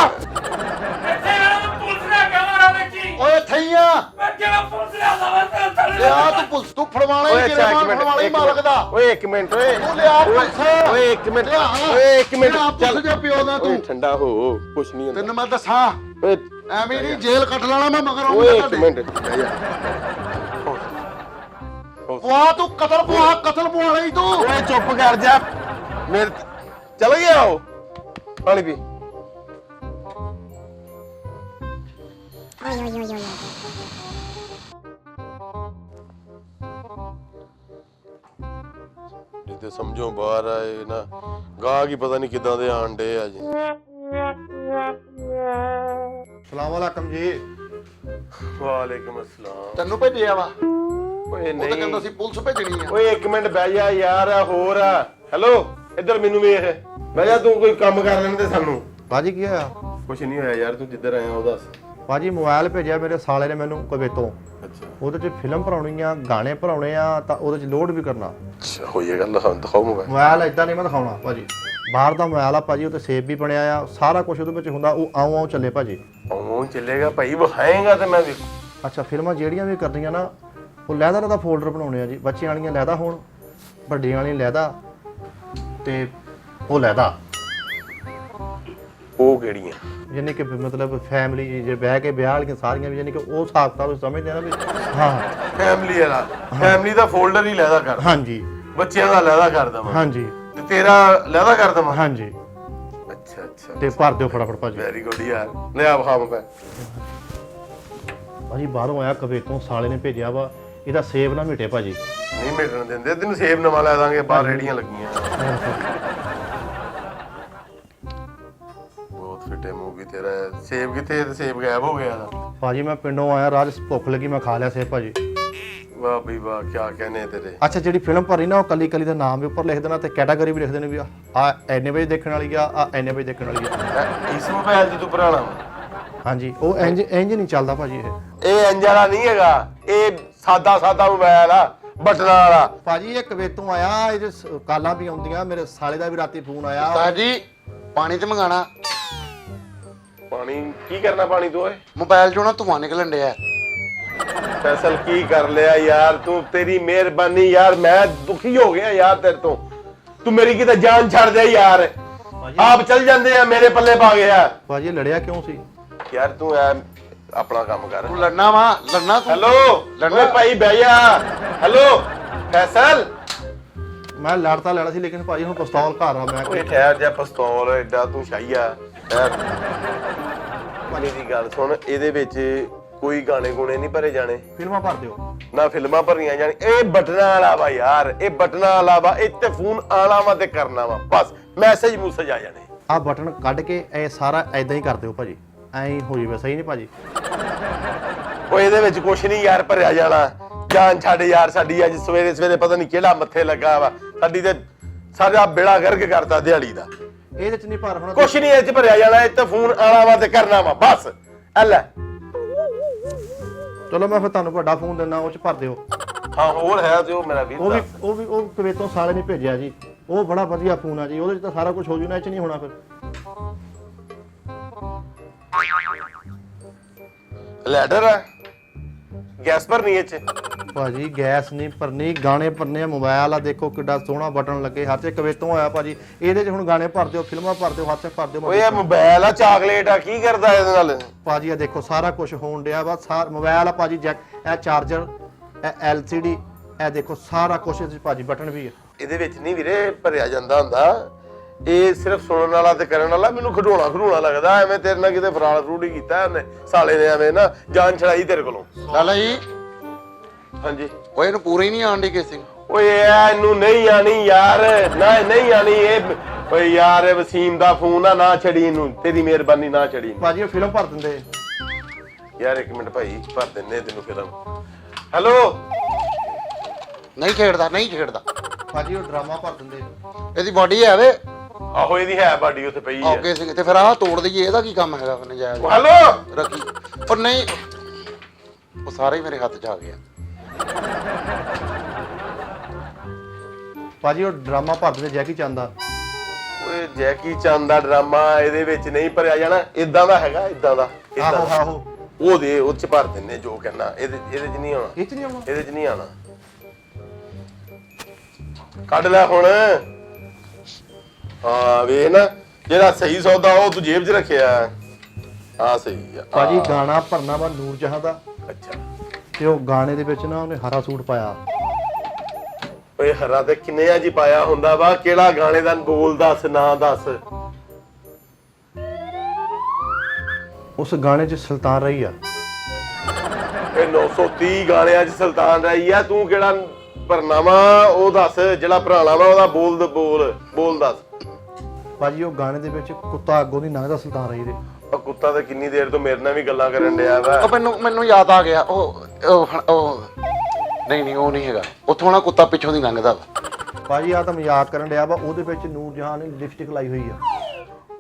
ਇੱਥੇ ਮੈਂ ਪੁਲਿਸ ਲੈ ਕੇ ਆਵਾਂਗਾ ਵੇਖੀ। ਓਏ ਥਈਆਂ ਮੈਂ ਕਿਹੜਾ ਪੁਲਿਸ ਲਿਆਂਦਾ ਮੈਂ ਤੈਨੂੰ ਲਿਆ ਤੂੰ ਪੁਲਿਸ ਤੂੰ ਫੜਵਾਣਾ ਹੀ ਕਿਹੜੇ ਫੜਵਾਣਾ ਹੀ ਮਾਲਕ ਦਾ। ਓਏ ਇੱਕ ਮਿੰਟ। ਓਏ ਤੂੰ ਲਿਆ ਪੁਲਿਸ। ਓਏ ਇੱਕ ਮਿੰਟ। ਓਏ ਇੱਕ ਮਿੰਟ। ਚੱਲ ਜਾ ਪਿਓ ਦਾ ਓਏ ਤੂੰ। ਠੰਡਾ ਹੋ, ਕੁਛ ਨਹੀਂ ਹੁੰਦਾ। ਤੈਨੂੰ ਮੈਂ ਦੱਸਾਂ ਓਏ ਐਵੇਂ ਨਹੀਂ ਜੇਲ੍ਹ ਕੱਟ ਲੈਣਾ ਮੈਂ ਮਗਰ ਓਏ ਆਉਂਦਾ ਇੱਕ ਮਿੰਟ। ਬਹਿ ਜਾ। ਪੁਆ ਤੂੰ ਕਤਲ ਪੁਆ ਲਈ ਤੂੰ। ਓਏ ਚੁੱਪ ਕਰ ਜਾ। ਮੇਰੇ ਚਲ ਗਿਆ ਉਹ। ਪਾਣੀ ਪੀ। ਇਹ ਤੇ ਸਮਝੋ ਬਾਹਰ ਆਏ ਨਾ, ਗਾਹ ਕੀ ਪਤਾ ਨਹੀਂ ਕਿੱਦਾਂ ਦੇ ਆਣ ਡੇ ਆ ਜੀ। ਸਲਾਮ ਅਲੈਕਮ ਜੀ। ਵਾਲੇਕਮ ਅਸਲਾਮ। ਤੈਨੂੰ ਭੇਜਿਆ ਵਾ? ਓਏ ਉਹ ਤਾਂ ਕਹਿੰਦਾ ਨਹੀਂ। ਸੀ ਪੁਲਿਸ ਭੇਜਣੀ ਆ। ਓਏ ਇੱਕ ਮਿੰਟ ਬਹਿ ਜਾ ਯਾਰ। ਹੋਰ ਹੈਲੋ, ਇੱਧਰ ਮੈਨੂੰ ਵੇਖ। ਬਹਿ ਜਾ, ਤੂੰ ਕੋਈ ਕੰਮ ਕਰ ਲੈਣ ਦੇ ਸਾਨੂੰ। ਬਾਜੀ ਕੀ ਹੋਇਆ? ਕੁਛ ਨਹੀਂ ਹੋਇਆ ਯਾਰ, ਤੂੰ ਜਿੱਧਰ ਆਇਆ ਉਹ ਦੱਸ। ਬਾਜੀ ਮੋਬਾਈਲ ਭੇਜਿਆ ਮੇਰੇ ਸਾਲੇ ਨੇ ਮੈਨੂੰ ਕਵੇਤੋਂ। ਅੱਛਾ ਉਹਦੇ 'ਚ ਫਿਲਮ ਭਰਾਉਣੀ ਆ, ਗਾਣੇ ਭਰਾਉਣੇ ਆ, ਤਾਂ ਉਹਦੇ 'ਚ ਲੋਡ ਵੀ ਕਰਨਾ। ਅੱਛਾ ਹੋਈ ਇਹ ਗੱਲ। ਦਿਖਾਓ ਮੋਬਾਈਲ। ਮੋਬਾਈਲ ਇਦਾਂ ਨਹੀਂ ਮੈਂ ਦਿਖਾਉਣਾ ਭਾਜੀ। ਬਾਹਰ ਦਾ ਮੋਬਾਈਲ ਆ ਭਾਜੀ, ਉਹ ਤੇ ਸੇਵ ਵੀ ਬਣਿਆ ਆ, ਸਾਰਾ ਕੁਝ ਉਹਦੇ ਵਿੱਚ ਹੁੰਦਾ। ਉਹ ਆਉਂ ਆਉਂ ਚੱਲੇ ਭਾਜੀ। ਉਹ ਚੱਲੇਗਾ ਭਾਈ, ਵਿਖਾਏਗਾ ਤੇ ਮੈਂ ਵੇਖੂ। ਅੱਛਾ, ਫਿਲਮਾਂ ਜਿਹੜੀਆਂ ਵੀ ਕਰਨੀਆਂ ਨਾ, ਉਹ ਲਹਿਦਾ ਦਾ ਫੋਲਡਰ ਬਣਾਉਣੇ ਆ ਜੀ। ਬੱਚਿਆਂ ਵਾਲੀਆਂ ਲਹਿਦਾ ਹੋਣ, ਵੱਡਿਆਂ ਵਾਲੀਆਂ ਲਹਿਦਾ, ਤੇ ਉਹ ਲਹਿਦਾ ਉਹ ਕਿਹੜੀਆਂ? ਯਾਨੀ ਕਿ ਮਤਲਬ ਫੈਮਿਲੀ ਜੇ ਬਹਿ ਕੇ ਵਿਆਹ ਵਾਲੀਆਂ ਸਾਰੀਆਂ ਵੀ, ਯਾਨੀ ਕਿ ਉਹ ਹਿਸਾਬ ਕਿਤਾਬ ਸਮਝਦੇ ਆ ਨਾ ਵੀ। ਹਾਂ, ਫੈਮਿਲੀ ਵਾਲਾ, ਫੈਮਿਲੀ ਦਾ ਫੋਲਡਰ ਹੀ ਲੈਦਾ ਕਰ। ਹਾਂਜੀ, ਬੱਚਿਆਂ ਦਾ ਲੈਦਾ ਕਰ ਦਵਾਂ। ਹਾਂਜੀ, ਤੇ ਤੇਰਾ ਲੈਦਾ ਕਰ ਦਵਾਂ। ਹਾਂਜੀ। ਅੱਛਾ ਅੱਛਾ, ਤੇ ਭਰ ਦਿਓ ਫਟਾਫਟ ਭਾਜੀ। ਵੈਰੀ ਗੁੱਡ ਯਾਰ। ਲੈ ਆ ਵਿਖਾ ਮੈਂ। ਭਾਜੀ ਬਾਹਰੋਂ ਆਇਆ ਕਵੇਤੋਂ, ਸਾਲੇ ਨੇ ਭੇਜਿਆ ਵਾ, ਇਹਦਾ ਸੇਵ ਨਾ ਮਿਟੇ ਭਾਜੀ। ਨਹੀਂ ਮਿਟਣ ਦਿੰਦੇ, ਤੈਨੂੰ ਸੇਬ ਨਵਾਂ ਲੈ ਦਾਂਗੇ। ਬਾਹਰ ਰੇੜੀਆਂ ਲੱਗੀਆਂ। ਬਹੁਤ ਫਿੱਟੇ ਮੂਵੀ ਤੇਰਾ। ਸੇਬ ਕਿੱਥੇ? ਤੇ ਸੇਬ ਗਾਇਬ ਹੋ ਗਿਆ। ਭਾਜੀ ਮੈਂ ਪਿੰਡੋਂ ਆਇਆ, ਰਾਜ ਭੁੱਖ ਲੱਗੀ, ਮੈਂ ਖਾ ਲਿਆ ਸੇਵ ਭਾਜੀ। ਵਾਹ ਬਈ ਵਾਹ, ਕੀ ਕਹਿੰਦੇ ਤੇਰੇ। ਅੱਛਾ, ਜਿਹੜੀ ਫਿਲਮ ਭਰੀ ਨਾ, ਉਹ ਕੱਲੀ ਕੱਲੀ ਦਾ ਨਾਮ ਵੀ ਉੱਪਰ ਲਿਖ ਦੇਣਾ ਤੇ ਕੈਟਾਗਰੀ ਵੀ ਲਿਖ ਦੇਣੀ ਵੀ ਆ ਐਨੇ ਵਜੇ ਦੇਖਣ ਵਾਲੀ ਆ ਐਨੇ ਵਜੇ ਦੇਖਣ ਵਾਲੀ ਆ। ਇਸ ਮੋਬਾਈਲ ਤੇ ਤੂੰ ਭਰਾਣਾ ਵਾ? ਹਾਂਜੀ, ਉਹ ਇੰਜ ਨਹੀਂ ਚੱਲਦਾ ਭਾਜੀ ਇਹ। ਇਹ ਅੰਜਾਰਾ ਨਹੀਂ ਹੈਗਾ, ਇਹ ਸਾਦਾ ਸਾਦਾ ਮੋਬਾਈਲ ਆ, ਬਟਨਾਂ ਵਾਲਾ। ਭਾਜੀ ਇਹ ਕਵੇਤੋਂ ਆਇਆ, ਇਹਦੇ ਕਾਲਾਂ ਵੀ ਆਉਂਦੀਆਂ। ਮੇਰੇ ਸਾਲੇ ਦਾ ਵੀ ਰਾਤੀ ਫੋਨ ਆਇਆ। ਉਸਤਾਦ ਜੀ ਪਾਣੀ ਤੇ ਮੰਗਾਣਾ। ਪਾਣੀ ਕੀ ਕਰਨਾ? ਪਾਣੀ ਤੋਂ ਓਏ ਮੋਬਾਈਲ ਚੋਂ ਨਾ ਧੂਆਂ ਨਿਕਲਣ ਡਿਆ। ਫੈਸਲ ਕੀ ਕਰ ਲਿਆ ਯਾਰ ਤੂੰ? ਤੇਰੀ ਮਿਹਰਬਾਨੀ ਯਾਰ, ਮੈਂ ਦੁਖੀ ਹੋ ਗਿਆ ਯਾਰ ਤੇਰੇ ਤੋਂ। ਤੂੰ ਮੇਰੀ ਕਿਤੇ ਜਾਨ ਛੱਡ ਦੇ ਯਾਰ। ਆਪ ਚੱਲ ਜਾਂਦੇ ਆ, ਮੇਰੇ ਪੱਲੇ ਪਾ ਗਿਆ। ਭਾਜੀ ਇਹ ਲੜਿਆ ਕਿਉਂ ਸੀ? ਯਾਰ ਤੂੰ ਐ ਆਪਣਾ ਕੰਮ ਕਰ। ਤੂੰ ਲੜਨਾ ਵਾ, ਲੜਨਾ ਤੂੰ। ਹੈਲੋ ਲੜਨਾ। ਓਏ ਭਾਈ ਬਹਿ ਜਾ। ਹੈਲੋ ਫੈਸਲ। ਮੈਂ ਲੜਤਾ ਲੈਣਾ ਸੀ, ਲੇਕਿਨ ਭਾਜੀ ਹੁਣ ਪਿਸਤੌਲ ਘਰ ਆ। ਮੈਂ ਓਏ ਠਹਿਰ ਜਾ, ਪਿਸਤੌਲ ਐਡਾ ਤੂੰ ਸ਼ਾਈਆ। ਪਾਣੀ ਦੀ ਗੱਲ ਸੁਣ, ਇਹਦੇ ਵਿੱਚ ਕੋਈ ਗਾਣੇ ਗੁਣੇ ਨਹੀਂ ਭਰੇ ਜਾਣੇ। ਫਿਲਮਾਂ ਭਰ ਦਿਓ ਨਾ ਫਿਲਮਾਂ ਭਰੀਆਂ ਜਾਣੀ। ਇਹ ਬਟਨਾਂ ਵਾਲਾ ਵਾ ਯਾਰ, ਇਹ ਬਟਨਾਂ ਵਾਲਾ ਵਾ। ਇੱਥੇ ਫੋਨ ਆਣਾ ਵਾ ਤੇ ਕਰਨਾ ਵਾ, ਬਸ ਮੈਸੇਜ ਮੂਸੇਜ ਆ ਜਾਣੇ। ਆਹ ਬਟਨ ਕੱਢ ਕੇ ਇਹ ਸਾਰਾ ਐਦਾਂ ਹੀ ਕਰ ਦਿਓ ਭਾਜੀ। ਐਂ ਹੀ ਹੋ ਜਾਵੇ, ਸਹੀ ਨਹੀਂ ਭਾਜੀ? ਉਹ ਇਹਦੇ ਵਿੱਚ ਕੁਛ ਨਹੀਂ ਯਾਰ ਭਰਿਆ ਜਾਣਾ। ਜਾਨ ਛੱਡ ਯਾਰ ਸਾਡੀ। ਅੱਜ ਸਵੇਰੇ ਸਵੇਰੇ ਪਤਾ ਨਹੀਂ ਕਿਹੜਾ ਮੱਥੇ ਲੱਗਾ ਵਾ। ਸਾਡੀ ਤੇ ਸਾਰਾ ਬੇੜਾ ਗਰਕ ਕਰਤਾ ਦਿਹਾੜੀ ਦਾ। ਇਹਦੇ ਚ ਨਹੀਂ ਭਰ ਹੋਣਾ ਕੁਛ ਨਹੀਂ ਇਹ ਚ ਭਰਿਆ ਜਾਣਾ। ਇੱਥੇ ਫੋਨ ਆਣਾ ਵਾ ਤੇ ਕਰਨਾ ਵਾ, ਬਸ। ਐ ਲੈ। ਚਲੋ ਮੈਂ ਫਿਰ ਤੁਹਾਨੂੰ ਵੱਡਾ ਫੋਨ ਦਿੰਦਾ, ਉਹ ਚ ਭਰ ਦਿਓ। ਹਾਂ ਹੋਰ ਹੈ ਤੇ ਉਹ ਮੇਰਾ ਵੀਰ ਦੱਸ। ਉਹ ਕਵੇਤੋਂ ਸਾਲੇ ਨੇ ਭੇਜਿਆ ਜੀ। ਉਹ ਬੜਾ ਵਧੀਆ ਫੋਨ ਆ ਜੀ, ਉਹਦੇ ਚ ਤਾਂ ਸਾਰਾ ਕੁਝ ਹੋ ਜੂਣਾ, ਇਹ ਚ ਨਹੀਂ ਹੋਣਾ ਫਿਰ। ਲੈਡਰ ਹੈ, ਗੈਸ ਭਰਨੀ ਇਹ ਚ। ਭਾਜੀ ਗੈਸ ਨਹੀਂ ਭਰਨੀ, ਗਾਣੇ ਭਰਨੇ ਆ। ਮੋਬਾਈਲ ਆ ਦੇਖੋ ਕਿੱਡਾ ਸੋਹਣਾ ਬਟਨ ਲੱਗੇ ਹੱਥ 'ਚ। ਕਵੇਤੋਂ ਆਇਆ ਭਾਜੀ, ਇਹਦੇ 'ਚ ਹੁਣ ਗਾਣੇ ਭਰ ਦਿਓ, ਫਿਲਮਾਂ ਭਰ ਦਿਓ, ਹੱਥ 'ਚ ਭਰ ਦਿਓ। ਓਏ ਇਹ ਮੋਬਾਈਲ ਆ, ਚਾਕਲੇਟ ਆ, ਕੀ ਕਰਦਾ ਇਹਦੇ ਨਾਲ? ਭਾਜੀ ਆ ਦੇਖੋ ਸਾਰਾ ਕੁਝ ਹੋਣ ਡਿਆ ਵਾ। ਮੋਬਾਈਲ ਆ ਭਾਜੀ, ਜੈਕ, ਇਹ ਚਾਰਜਰ, ਇਹ LCD, ਇਹ ਦੇਖੋ ਸਾਰਾ ਕੁਝ ਇਹਦੇ 'ਚ ਭਾਜੀ, ਬਟਨ ਵੀ ਆ। ਇਹਦੇ ਵਿੱਚ ਨਹੀਂ ਵੀਰੇ ਭਰਿਆ ਜਾਂਦਾ ਹੁੰਦਾ। ਇਹ ਸਿਰਫ ਸੁਣਨ ਵਾਲਾ ਤੇ ਕਰਨ ਵਾਲਾ। ਮੈਨੂੰ ਖਡੋਣਾ ਲੱਗਦਾ। ਐਵੇਂ ਤੇਰੇ ਨਾਲ ਕਿਤੇ ਫਰਾਡ ਫਰੂਡ ਹੀ ਕੀਤਾ ਉਹਨੇ ਸਾਲੇ ਨੇ, ਐਵੇਂ ਨਾ ਜਾਨ ਛੜਾਈ ਤੇਰੇ ਕੋਲੋਂ। ਲਾਲਾ ਜੀ ਹਾਂਜੀ। ਓਏ ਇਹਨੂੰ ਪੂਰੀ ਨਹੀਂ ਆਣ ਦੀ ਕਿਸੇ। ਓਏ ਇਹਨੂੰ ਨਹੀਂ ਆਣੀ ਯਾਰ, ਨਾ ਨਹੀਂ ਆਣੀ ਇਹ। ਓਏ ਯਾਰ ਇਹ ਵਸੀਮ ਦਾ ਫੋਨ ਆ, ਨਾ ਛੜੀ ਇਹਨੂੰ। ਤੇਰੀ ਮਿਹਰਬਾਨੀ ਨਾ ਛੜੀ ਭਾਜੀ ਉਹ ਫਿਲਮ ਭਰ ਦਿੰਦੇ ਯਾਰ। ਇੱਕ ਮਿੰਟ ਭਾਈ, ਭਰ ਦਿੰਨੇ ਤੈਨੂੰ ਫਿਲਮ। ਹੈਲੋ। ਨਹੀਂ ਖੇਡਦਾ, ਨਹੀਂ ਖੇਡਦਾ ਭਾਜੀ, ਉਹ ਡਰਾਮਾ ਭਰ ਦਿੰਦੇ। ਇਹਦੀ ਬਾਡੀ ਹੈ ਵੇ। ਆਹੋ ਇਹਦੀ ਹੈ ਬਾਡੀ ਉੱਥੇ ਪਈ ਹੈ। ਓਕੇ ਸਿੰਘ ਤੇ ਫਿਰ ਆਹ ਤੋੜ ਦਈਏ, ਇਹਦਾ ਕੀ ਕੰਮ ਹੈਗਾ? ਨਜਾਇਜ਼ ਹੈਲੋ ਰੱਖੀ। ਪਰ ਨਹੀਂ, ਉਹ ਸਾਰੇ ਹੀ ਮੇਰੇ ਹੱਥ 'ਚ ਆ ਗਿਆ। ਭਾਜੀ ਉਹ ਡਰਾਮਾ ਭਰ ਦਿੰਦੇ, ਜੈਕੀ ਚੰਦ ਦਾ। ਓਏ ਜੈਕੀ ਚੰਦ ਦਾ ਡਰਾਮਾ ਇਹਦੇ ਵਿੱਚ ਨਹੀਂ ਭਰਿਆ ਜਾਣਾ। ਇਦਾਂ ਦਾ ਹੈਗਾ, ਇਦਾਂ ਦਾ। ਆਹੋ ਉਹਦੇ ਉਹ ਚ ਭਰ ਦਿੰਨੇ ਜੋ ਕਹਿਣਾ। ਇਹਦੇ ਚ ਨਹੀਂ ਆਉਣਾ। ਇਹ 'ਚ ਨਹੀਂ ਆਉਣਾ। ਇਹਦੇ ਚ ਨਹੀਂ ਆਉਣਾ। ਕੱਢ ਲੈ ਹੁਣ। ਹਾਂ ਵੇ ਨਾ, ਜਿਹੜਾ ਸਹੀ ਸੌਦਾ ਉਹ ਤੂੰ ਜੇਬ 'ਚ ਰੱਖਿਆ। ਹਾਂ ਸਹੀ ਆ ਭਾਜੀ ਗਾਣਾ ਭਰਨਾ ਵਾ ਨੂਰ ਜਹਾਂ ਦਾ। ਅੱਛਾ। ਤੇ ਉਹ ਗਾਣੇ ਦੇ ਵਿੱਚ ਨਾ ਉਹਨੇ ਹਰਾ ਸੂਟ ਪਾਇਆ। ਓਏ ਹਰਾ ਤੇ ਕਿੰਨਿਆਂ ਜੀ ਪਾਇਆ ਹੁੰਦਾ ਵਾ? ਕਿਹੜਾ ਗਾਣੇ ਦਾ ਬੋਲ ਦੱਸ, ਨਾਂ ਦੱਸ। ਉਸ ਗਾਣੇ 'ਚ ਸੁਲਤਾਨ ਰਹੀ ਆ। ਇਹ 930 ਗਾਣਿਆਂ 'ਚ ਸੁਲਤਾਨ ਰਹੀ ਆ। ਤੂੰ ਕਿਹੜਾ ਭਰਨਾ ਵਾ ਉਹ ਦੱਸ। ਜਿਹੜਾ ਭਰਾਣਾ ਵਾ ਉਹਦਾ ਬੋਲ ਦੱਸ। ਭਾਜੀ ਉਹ ਗਾਣੇ ਦੇ ਵਿੱਚ ਕੁੱਤਾ ਅੱਗੋਂ ਦੀ ਲੰਘਦਾ ਸੁਲਤਾਨ ਰਹੀ ਦੇ। ਉਹ ਕੁੱਤਾ ਤਾਂ ਕਿੰਨੀ ਦੇਰ ਤੋਂ ਮੇਰੇ ਨਾਲ ਵੀ ਗੱਲਾਂ ਕਰਨ ਡਿਆ ਵਾ। ਉਹ ਮੈਨੂੰ ਯਾਦ ਆ ਗਿਆ। ਉਹ ਨਹੀਂ ਉਹ ਨਹੀਂ ਹੈਗਾ। ਉੱਥੋਂ ਨਾ ਕੁੱਤਾ ਪਿੱਛੋਂ ਦੀ ਲੰਘਦਾ ਵਾ। ਭਾਜੀ ਆ ਤਾਂ ਮਜ਼ਾਕ ਕਰਨ ਡਿਆ ਵਾ। ਉਹਦੇ ਵਿੱਚ ਨੂਰ ਜਹਾਂ ਨੇ ਲਿਪਸਟਿਕ ਲਾਈ ਹੋਈ ਆ।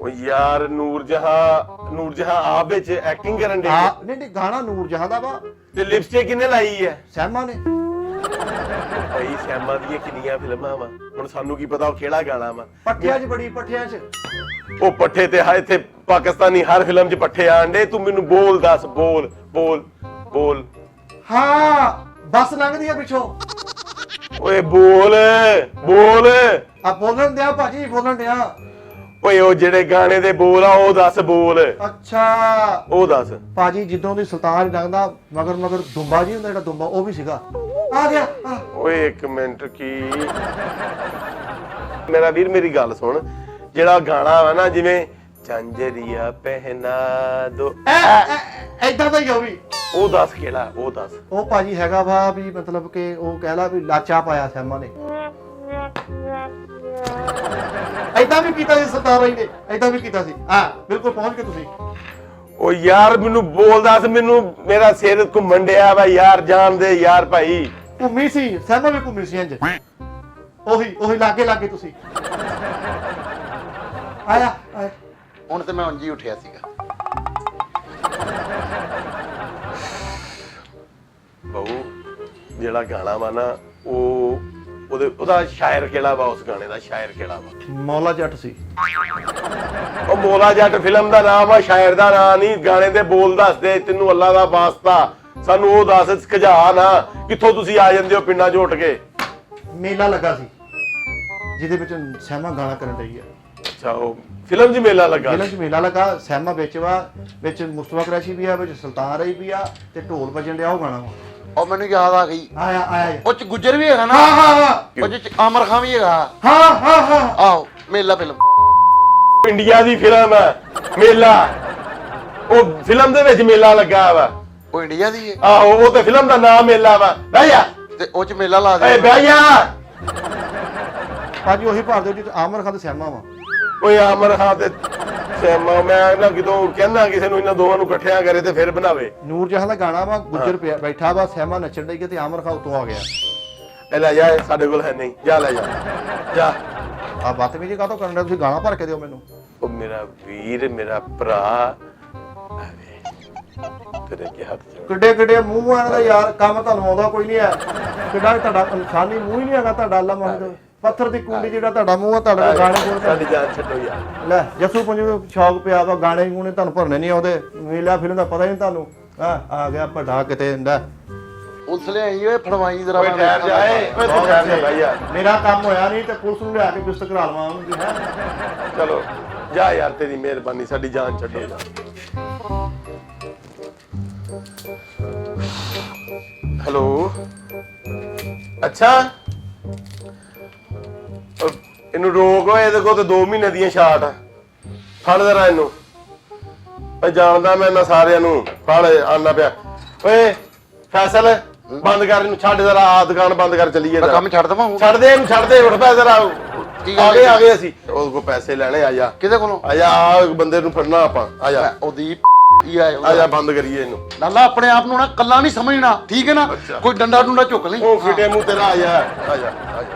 ਉਹ ਯਾਰ ਨੂਰ ਜਹਾਂ ਆਪ ਵਿੱਚ ਐਕਟਿੰਗ ਕਰਨ ਡਈ ਹੈ। ਨਹੀਂ ਗਾਣਾ ਨੂਰ ਜਹਾਂ ਦਾ ਵਾ। ਤੇ ਲਿਪਸਟਿਕ ਕਿੰਨੇ ਲਾਈ ਹੈ? ਸਹਿਮਾ ਨੇ। ਭਾਈ ਸੈਮਾ ਦੀਆਂ ਕਿੰਨੀਆਂ ਫਿਲਮਾਂ ਵਾ, ਹੁਣ ਸਾਨੂੰ ਕੀ ਪਤਾ ਉਹ ਕਿਹੜਾ ਗਾਣਾ ਵਾ। ਪੱਠਿਆਂ 'ਚ ਬੜੀ ਪੱਠਿਆਂ 'ਚ ਉਹ ਪੱਠੇ ਤੇ ਹੈ ਇੱਥੇ ਪਾਕਿਸਤਾਨੀ ਹਰ ਫਿਲਮ 'ਚ ਪੱਠੇ ਆਂਡੇ। ਤੂੰ ਮੈਨੂੰ ਬੋਲ ਦੱਸ, ਬੋਲ ਬੋਲ ਬੋਲ। ਹਾਂ ਬੱਸ ਲੰਘਦੀ ਆ ਪਿੱਛੋਂ। ਓਏ ਬੋਲ ਬੋਲ। ਆ ਬੋਲਣ ਦਿਆ ਭਾਜੀ, ਬੋਲਣ ਦਿਆ। ਓਏ ਉਹ ਜਿਹੜੇ ਗਾਣੇ ਦੇ ਬੋਲ ਆ ਉਹ ਦੱਸ, ਬੋਲ ਅੱਛਾ ਉਹ ਦੱਸ। ਭਾਜੀ ਜਦੋਂ ਦੀ ਸੁਲਤਾਨ ਲੰਘਦਾ ਮਗਰ ਮਗਰ ਦੁੰਬਾ ਜੀ ਹੁੰਦਾ ਜਿਹੜਾ ਦੁੰਬਾ, ਉਹ ਵੀ ਸੀਗਾ। ਆ ਗਿਆ ਓਏ ਇੱਕ ਮਿੰਟ, ਕੀ ਮੇਰਾ ਵੀਰ ਮੇਰੀ ਗੱਲ ਸੁਣ। ਜਿਹੜਾ ਗਾਣਾ ਵਾ ਨਾ ਜਿਵੇਂ ਝਾਂਜਰੀਆ ਪਹਿਨਾ ਦੋ, ਐਦਾਂ ਦਾ ਹੀ ਆ ਉਹ ਵੀ। ਉਹ ਦੱਸ ਕਿਹੜਾ, ਉਹ ਦੱਸ। ਉਹ ਭਾਜੀ ਹੈਗਾ ਵਾ ਵੀ ਮਤਲਬ ਕਿ ਉਹ ਕਹਿ ਲਾ ਵੀ ਲਾਚਾ ਪਾਇਆ ਸੈਮਾ ਨੇ। ਐਦਾਂ ਵੀ ਕੀਤਾ ਸੀ ਸਰਦਾਰ ਜੀ ਨੇ, ਐਦਾਂ ਵੀ ਕੀਤਾ ਸੀ। ਹਾਂ ਬਿਲਕੁਲ ਪਹੁੰਚ ਗਏ ਤੁਸੀਂ। ਓ ਯਾਰ ਮੈਨੂੰ ਬੋਲ ਦੱਸ, ਮੈਨੂੰ ਮੇਰਾ ਸਿਰ ਘੁੰਮਣ ਡਿਆ ਵਾ ਯਾਰ, ਜਾਣ ਦੇ ਯਾਰ ਭਾਈ। ਘੁੰਮੀ ਸੀ ਸੈਮਾ ਵੀ ਘੁੰਮੀ ਸੀ ਇੰਜ। ਉਹੀ ਲਾਗੇ ਤੁਸੀਂ। ਆਇਆ ਹੁਣ ਤੇ ਮੈਂ ਉਂਝ ਹੀ ਉੱਠਿਆ ਸੀਗਾ। ਬਾਊ ਜਿਹੜਾ ਗਾਣਾ ਵਾ ਨਾ ਉਹਦਾ ਸ਼ਾਇਰ ਕਿਹੜਾ ਵਾ, ਉਸ ਗਾਣੇ ਦਾ ਸ਼ਾਇਰ ਕਿਹੜਾ ਵਾ? ਮੌਲਾ ਜੱਟ ਸੀ। ਉਹ ਮੌਲਾ ਜੱਟ ਫਿਲਮ ਦਾ ਨਾਮ ਆ, ਸ਼ਾਇਰ ਦਾ ਨਾਮ ਨਹੀਂ। ਗਾਣੇ ਦੇ ਬੋਲ ਦੱਸ ਦੇ, ਤੈਨੂੰ ਅੱਲਾ ਦਾ ਵਾਸਤਾ ਸਾਨੂੰ ਉਹ ਦੱਸ। ਖਜਾ ਨਾ ਕਿੱਥੋਂ ਤੁਸੀਂ ਆ ਜਾਂਦੇ ਹੋ ਪਿੰਡਾਂ 'ਚ ਉੱਠ ਕੇ। ਮੇਲਾ ਲੱਗਾ ਸੀ ਜਿਹਦੇ ਵਿੱਚ ਸੈਮਾ ਗਾਣਾ ਕਰਨ ਰਹੀ ਆ। ਅੱਛਾ, ਉਹ ਫਿਲਮ 'ਚ ਮੇਲਾ ਲੱਗਾ। ਫਿਲਮ 'ਚ ਮੇਲਾ ਲੱਗਾ, ਸੈਮਾ ਵਿੱਚ ਵਾ, ਵਿੱਚ ਮੁਸਤਫਾ ਕੁਰੈਸ਼ੀ ਵੀ ਆ, ਵਿੱਚ ਸੁਲਤਾਨ ਰਹੀ ਵੀ ਆ, ਤੇ ਢੋਲ ਵੱਜਣ ਡਿਆ ਉਹ ਗਾਣਾ ਵਾ। ਉਹ ਮੈਨੂੰ ਯਾਦ ਆ ਗਈ, ਆਇਆ ਉਹ ਚ ਗੁੱਜਰ ਵੀ ਹੈਗਾ ਨਾ। ਹਾਂ ਉਹ ਚ ਆਮਰ ਖਾਨ ਵੀ ਹੈਗਾ। ਹਾਂ ਆਹੋ ਮੇਲਾ ਫਿਲਮ। ਇੰਡੀਆ ਦੀ ਫਿਲਮ ਹੈ ਮੇਲਾ, ਉਹ ਫਿਲਮ ਦੇ ਵਿੱਚ ਮੇਲਾ ਲੱਗਾ ਵਾ। ਉਹ ਇੰਡੀਆ ਦੀ ਹੈ। ਆਹੋ ਉਹ ਤੇ ਫਿਲਮ ਦਾ ਨਾਮ ਮੇਲਾ ਵਾ। ਬਹਿ ਜਾ, ਤੇ ਉਹ ਚ ਮੇਲਾ ਲਾ ਏ ਦੇ। ਬਹਿ ਜਾ। ਭਾਜੀ ਉਹੀ ਭਾਰ ਦਿਓ ਜਿੱਥੇ ਆਮਰ ਖਾਨ ਤੇ ਸੈਮਾ ਵਾ। ਓਏ ਆਮਰ ਖਾਨ ਤੇ ਸੈਮਾ, ਮੈਂ ਨਾ ਕਿਤੋਂ ਕਹਿੰਦਾ ਕਿਸੇ ਨੂੰ ਇਹਨਾਂ ਦੋਵਾਂ ਨੂੰ ਇਕੱਠਿਆਂ ਕਰੇ ਤੇ ਫਿਰ ਬਣਾਵੇ। ਨੂਰ ਜਹਾਂ ਦਾ ਗਾਣਾ ਵਾ, ਗੁੱਜਰ ਬੈਠਾ ਵਾ, ਸੈਮਾ ਨੱਚਣ ਡਈ ਤੇ ਆਮਰ ਖਾਨ ਉਤੋਂ ਆ ਗਿਆ। ਇਹ ਲੈ ਜਾ, ਸਾਡੇ ਕੋਲ ਹੈ ਨਹੀਂ, ਜਾ ਲੈ ਜਾ ਜਾ। ਆ ਬਦਤਮੀਜ਼ੀ ਕਾਹਤੋਂ ਕਰਨ ਡਿਆ? ਤੁਸੀਂ ਗਾਣਾ ਭਰ ਕੇ ਦਿਓ ਮੈਨੂੰ। ਉਹ ਮੇਰਾ ਵੀਰ, ਮੇਰਾ ਭਰਾ, ਤੇਰੇ ਕੀ ਹੱਥ ਚ ਕਿੱਡੇ ਮੂੰਹ ਆ ਇਹਦਾ ਯਾਰ, ਕੰਮ ਤੁਹਾਨੂੰ ਆਉਂਦਾ ਕੋਈ ਨਹੀਂ ਹੈ। ਕਿੱਡਾ ਤੁਹਾਡਾ ਇਨਸਾਨੀ ਮੂੰਹ ਹੀ ਨਹੀਂ ਹੈਗਾ ਤੁਹਾਡਾ। ਅੱਲਾ ਮਾਹੀ ਪੱਥਰ ਦੀ ਕੁੰਡੀ ਜਿਹੜਾ ਤੁਹਾਡਾ ਮੂੰਹ ਆ, ਤੁਹਾਡੇ ਗਾਣੇ ਕੋਲ ਸਾਡੀ ਜਾਨ ਛੱਡੋ ਯਾਰ। ਲੈ ਜੱਸੂ ਪੰਜੂ ਸ਼ੌਕ ਪਿਆ ਵਾ, ਗਾਣੇ ਗੂਣੇ ਤੁਹਾਨੂੰ ਭਰਨੇ ਨਹੀਂ ਆਉਂਦੇ। ਮੇਲਾ ਫਿਲਮ ਦਾ ਪਤਾ ਹੀ ਨਹੀਂ ਤੁਹਾਨੂੰ। ਆ ਗਿਆ ਵੱਡਾ ਕਿਤੇ ਹੁੰਦਾ। ਪੁਲਿਸ ਲਿਆਈ ਓਏ, ਫੜਵਾਈ ਜਰਾ। ਓਏ ਠਹਿਰ ਜਾ, ਓਏ ਤੂੰ ਠਹਿਰ ਜਾ ਭਾਈ ਯਾਰ। ਮੇਰਾ ਕੰਮ ਹੋਇਆ ਨਹੀਂ ਤੇ ਪੁਲਿਸ ਨੂੰ ਲਿਆ ਕੇ ਬਿਸਤ ਕਰਾ ਲਵਾਂ ਉਹਨੂੰ ਹੈ। ਚਲੋ ਜਾ ਯਾਰ, ਤੇਰੀ ਮਿਹਰਬਾਨੀ, ਸਾਡੀ ਜਾਨ ਛੱਡੋ ਯਾਰ। ਹੈਲੋ, ਅੱਛਾ ਇਹਨੂੰ ਰੋਕ। ਓਏ ਇਹਦੇ ਕੋਲ ਤੇ 2 ਮਹੀਨੇ ਦੀਆਂ ਸ਼ਾਟ ਆ। ਫੜ ਜਰਾ ਇਹਨੂੰ। ਓਏ ਜਾਣਦਾ ਮੈਂ ਸਾਰਿਆਂ ਨੂੰ। ਫੜ ਆਨਾ ਪਿਆ। ਓਏ ਫੈਸਲ ਬੰਦ ਕਰ ਇਹਨੂੰ, ਛੱਡ ਜਰਾ, ਆ ਦੁਕਾਨ ਬੰਦ ਕਰ, ਚੱਲੀਏ। ਮੈਂ ਕੰਮ ਛੱਡ ਦਵਾਂ ਹੁਣ। ਛੱਡ ਦੇ ਇਹਨੂੰ, ਛੱਡ ਦੇ, ਉੱਠ ਪੈ ਜਰਾ। ਕੀ ਗੱਲ ਆ ਗਏ ਅਸੀਂ। ਉਹਦੇ ਕੋਲ ਪੈਸੇ ਲੈਣੇ। ਆ ਜਾ। ਕਿਹਦੇ ਕੋਲੋਂ? ਆ ਜਾ, ਆ ਬੰਦੇ ਨੂੰ ਫੜਨਾ ਆਪਾਂ। ਆ ਜਾ, ਉਹਦੀ ਹੀ ਆਏ। ਆ ਜਾ, ਬੰਦ ਕਰੀਏ ਇਹਨੂੰ। ਲਾਲਾ ਆਪਣੇ ਆਪ ਨੂੰ ਨਾ ਕੱਲਾ ਨਹੀਂ ਸਮਝਣਾ, ਠੀਕ ਹੈ ਨਾ? ਅੱਛਾ। ਕੋਈ ਡੰਡਾ ਡੁੰਡਾ ਝੁਕ ਲਈ। ਉਹ ਫਿੱਟੇ ਮੂੰਹ ਤੇਰਾ। ਆ ਜਾ, ਆ ਜਾ, ਆ ਜਾ।